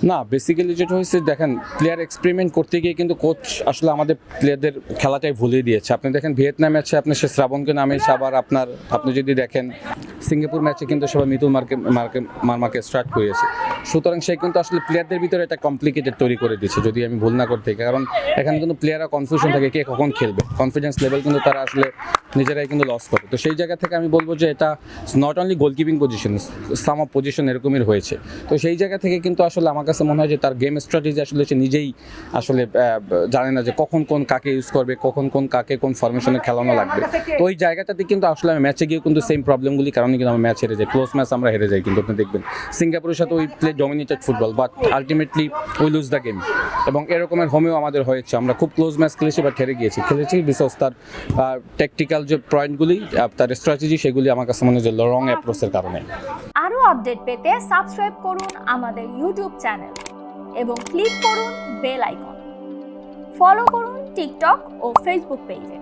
না, বেসিক্যালি যেটা হয়েছে দেখেন, প্লেয়ার এক্সপেরিমেন্ট করতে গিয়ে কিন্তু কোচ আসলে আমাদের প্লেয়ারদের খেলাটাই ভুলিয়ে দিয়েছে। আপনি দেখেন ভিয়েতনাম ম্যাচে আপনি সে শ্রাবণকে নামিয়েছে, আবার আপনি যদি দেখেন সিঙ্গাপুর ম্যাচে কিন্তু সবাই মিতুল মার্মাকে স্টার্ট করিয়েছে। সুতরাং সে কিন্তু আসলে প্লেয়ারদের ভিতরে একটা কমপ্লিকেটেড তৈরি করে দিচ্ছে, যদি আমি ভুল না করে থাকি। কারণ এখানে কিন্তু প্লেয়াররা কনফিউশন থাকে কে কখন খেলবে, কনফিডেন্স লেভেল কিন্তু তারা আসলে নিজেরাই কিন্তু লস করে। তো সেই জায়গা থেকে আমি বলবো যে এটা নট অনলি গোলকিপিং পজিশন, সাম অফ পজিশন এরকমই হয়েছে। তো সেই জায়গা থেকে কিন্তু আসলে আমার কাছে মনে হয় যে তার গেম স্ট্র্যাটেজি আসলে সে নিজেই আসলে জানে না যে কখন কোন কাকে ইউজ করবে, কখন কোন কাকে কোন ফরমেশনে খেলানো লাগবে। তো ওই জায়গাটাতে কিন্তু আসলে আমি ম্যাচে গিয়ে কিন্তু সেম প্রবলেমগুলি কারণে কিন্তু আমরা ম্যাচ হেরে যাই, ক্লোজ ম্যাচ আমরা হেরে যাই। কিন্তু আপনি দেখবেন সিঙ্গাপুরের সাথে ওই play dominated football, but ultimately we loose the game. এবং এরকমের হোমেও আমাদের হয়েছে, আমরা খুব ক্লোজ ম্যাচ খেলেছি বাট হেরে খেলেছি বিকজ তার টেকটিক্যাল যে পয়েন্টগুলি, তার স্ট্র্যাটেজি, সেগুলি আমার কাছে মনে হয় যে রং অ্যাপ্রোচের কারণে। আরও আপডেট পেতে সাবস্ক্রাইব করুন আমাদের ইউটিউব চ্যানেল এবং ক্লিক করুন বেল আইকন। ফলো করুন টিকটক ও ফেসবুক পেজে।